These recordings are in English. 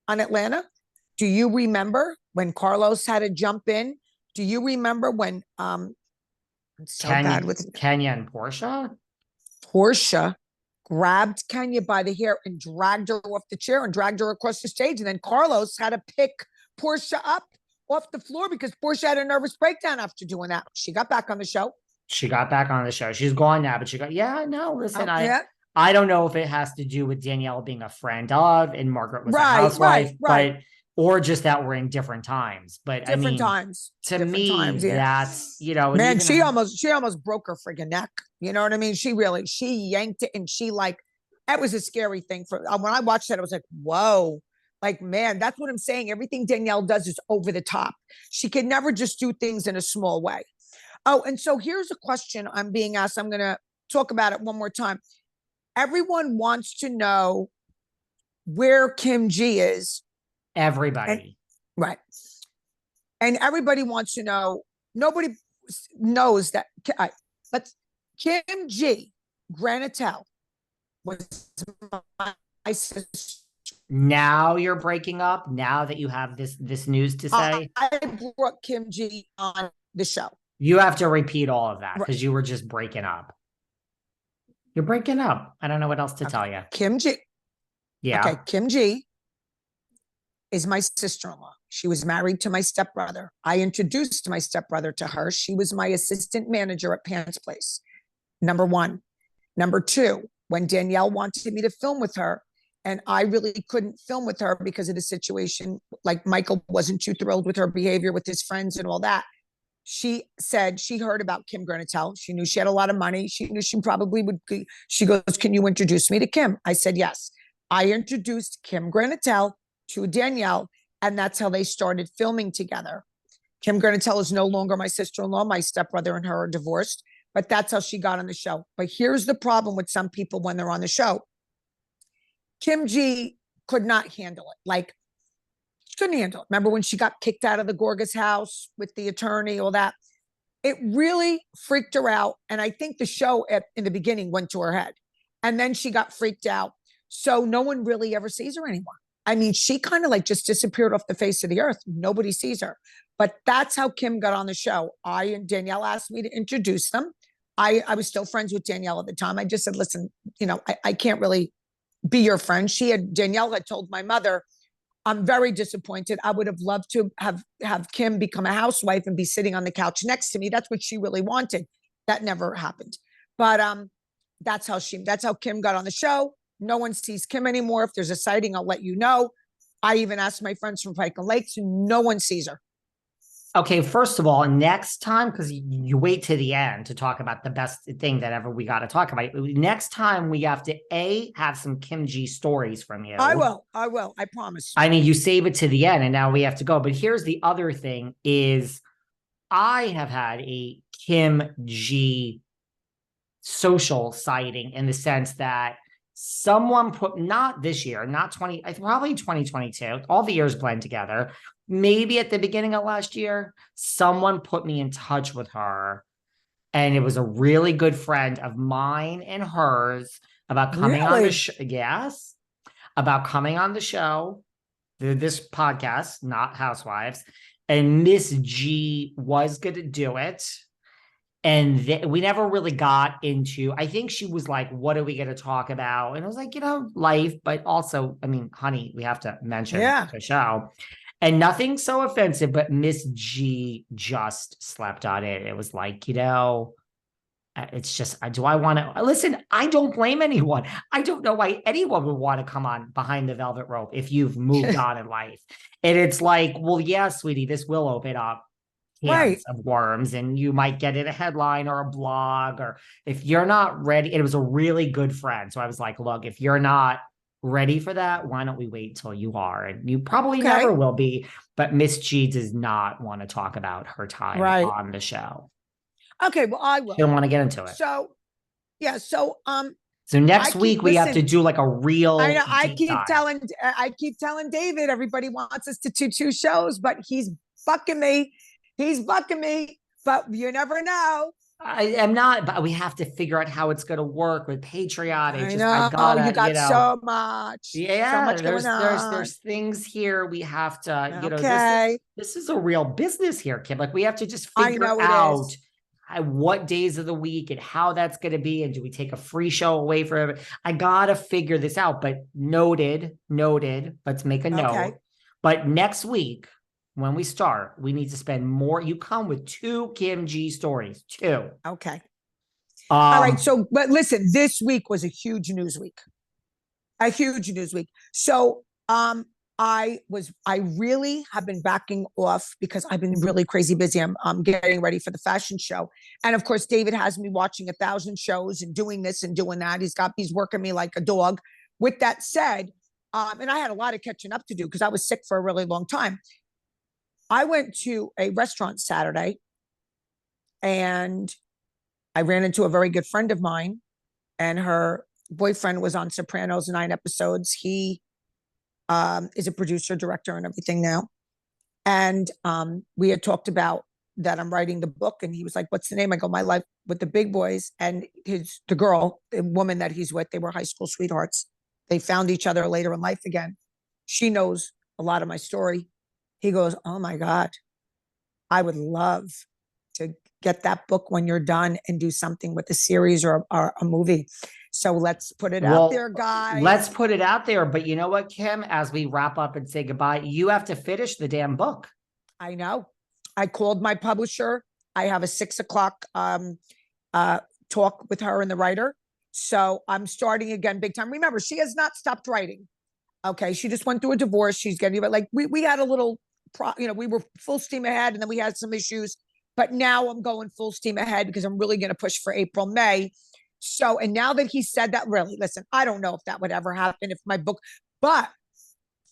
on Atlanta? Do you remember when Carlos had to jump in? Do you remember when I'm so bad with Kenya and Portia grabbed Kenya by the hair and dragged her off the chair and dragged her across the stage. And then Carlos had to pick Portia up off the floor because Portia had a nervous breakdown after doing that. She got back on the show. She got back on the show. She's gone now, but no, listen, Yeah. I don't know if it has to do with Danielle being a friend of and Margaret was a Right, housewife, right. or just that we're in different times. But Different times. to Different me, times, yeah. that's, and Man, even she almost broke her friggin' neck. You know what I mean? She yanked it, and that was a scary thing for when I watched that. I was like, whoa, like, man, that's what I'm saying. Everything Danielle does is over the top. She could never just do things in a small way. Oh, and so here's a question I'm being asked. I'm going to talk about it one more time. Everyone wants to know where Kim G is. Everybody. Right. And everybody wants to know, nobody knows that, but Kim G, Granitel, was my sister. Now you're breaking up, now that you have this news to say? I brought Kim G on the show. You have to repeat all of that because you were just breaking up. You're breaking up. I don't know what else to tell you. Kim G. Yeah. Okay, Kim G is my sister-in-law. She was married to my stepbrother. I introduced my stepbrother to her. She was my assistant manager at Pants Place. Number one. Number two, when Danielle wanted me to film with her, and I really couldn't film with her because of the situation, like Michael wasn't too thrilled with her behavior with his friends and all that. She said she heard about Kim Granitel. She knew she had a lot of money. She knew she probably would. She goes, "Can you introduce me to Kim?" I said, yes. I introduced Kim Granitel to Danielle, and that's how they started filming together. Kim Granitel is no longer my sister-in-law. My stepbrother and her are divorced, but that's how she got on the show. But here's the problem with some people when they're on the show. Kim G could not handle it. Like, she couldn't handle it. Remember when she got kicked out of the Gorga's house with the attorney, all that? It really freaked her out. And I think the show in the beginning went to her head. And then she got freaked out. So no one really ever sees her anymore. I mean, she kind of like just disappeared off the face of the earth. Nobody sees her. But that's how Kim got on the show. Danielle asked me to introduce them. I was still friends with Danielle at the time. I just said, listen, I can't really be your friend. Danielle had told my mother, I'm very disappointed. I would have loved to have Kim become a housewife and be sitting on the couch next to me. That's what she really wanted. That never happened. But that's how Kim got on the show. No one sees Kim anymore. If there's a sighting, I'll let you know. I even asked my friends from Pike and Lakes, and no one sees her. Okay, first of all, next time, because you wait to the end to talk about the best thing that ever we got to talk about. Next time we have to have some Kim G stories from you. I will. I promise. I mean, you save it to the end and now we have to go. But here's the other thing is I have had a Kim G social sighting in the sense that someone not this year, not probably 2022, all the years blend together. Maybe at the beginning of last year, someone put me in touch with her, and it was a really good friend of mine and hers about coming on the show. Yes, about coming on the show, this podcast, Not Housewives, and Miss G was going to do it. And we never really got into, I think she was like, what are we going to talk about? And I was like, life, but also, I mean, honey, we have to mention the show. And nothing so offensive, but Miss G just slept on it. It was like, it's just, do I want to listen? I don't blame anyone. I don't know why anyone would want to come on Behind the Velvet Rope if you've moved on in life. And it's like, well, yeah, sweetie, this will open up cans of worms, and you might get it a headline or a blog, or if you're not ready. It was a really good friend. So I was like, look, if you're not ready for that, why don't we wait till you are? And you probably never will be, but Miss G does not want to talk about her time on the show. Okay, well, I will. She don't want to get into it. So yeah, so next week we have to do like a real. I know. I keep telling David, everybody wants us to do 2 shows, but he's bucking me. But you never know. I am not, but we have to figure out how it's going to work with Patreon. I I know you gotta, got so yeah, much going on. there's things here we have to, Okay. this is a real business here, Kim. Like we have to just I figure know it out is. what days of the week and how that's going to be. And do we take a free show away from it? I gotta figure this out, but noted, let's make a Okay. note. But next week, when we start, we need to spend more. You come with 2 Kim G stories, 2. Okay. All right. So, but listen, this week was a huge news week. So, I really have been backing off because I've been really crazy busy. I'm getting ready for the fashion show. And of course, David has me watching 1,000 shows and doing this and doing that. He's working me like a dog. With that said, and I had a lot of catching up to do because I was sick for a really long time. I went to a restaurant Saturday and I ran into a very good friend of mine, and her boyfriend was on Sopranos 9 episodes. He is a producer, director, and everything now. And we had talked about that I'm writing the book, and he was like, "What's the name?" I go, "My Life with the Big Boys." And the woman that he's with, they were high school sweethearts. They found each other later in life again. She knows a lot of my story. He goes, "Oh my God, I would love to get that book when you're done and do something with a series or a movie." So let's put it out there, guys. Let's put it out there. But you know what, Kim, as we wrap up and say goodbye, you have to finish the damn book. I know. I called my publisher. I have a 6 o'clock talk with her and the writer. So I'm starting again big time. Remember, she has not stopped writing. Okay. She just went through a divorce. She's getting, but like we had a little, we were full steam ahead and then we had some issues. But now I'm going full steam ahead because I'm really going to push for April, May. So, and now that he said that, really, listen, I don't know if that would ever happen if my book, but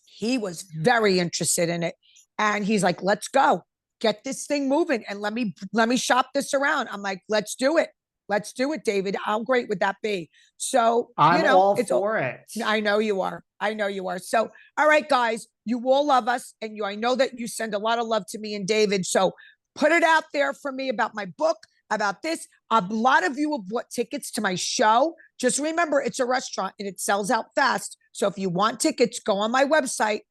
he was very interested in it. And he's like, let's go, get this thing moving. And let me shop this around. I'm like, let's do it. Let's do it, David. How great would that be? So, I'm all for it. I know you are. So, all right, guys, you all love us. And I know that you send a lot of love to me and David. So put it out there for me about my book, about this. A lot of you have bought tickets to my show. Just remember, it's a restaurant and it sells out fast. So if you want tickets, go on my website,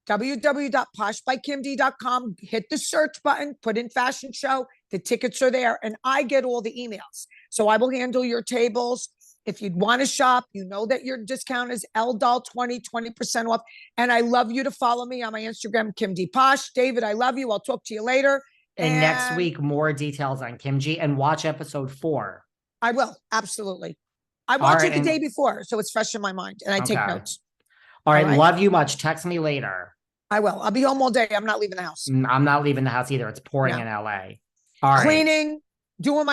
www.poshbykimd.com, hit the search button, put in fashion show. The tickets are there and I get all the emails. So I will handle your tables. If you'd want to shop, you know that your discount is LDOL20, 20% off. And I love you to follow me on my Instagram, Kim D Posh. David, I love you. I'll talk to you later. And next week, more details on Kim G, and watch episode 4. I will. Absolutely. I watch it the day before, so it's fresh in my mind and I take notes. All right. Love you much. Text me later. I will. I'll be home all day. I'm not leaving the house. I'm not leaving the house either. It's pouring in LA. All right. Cleaning, doing my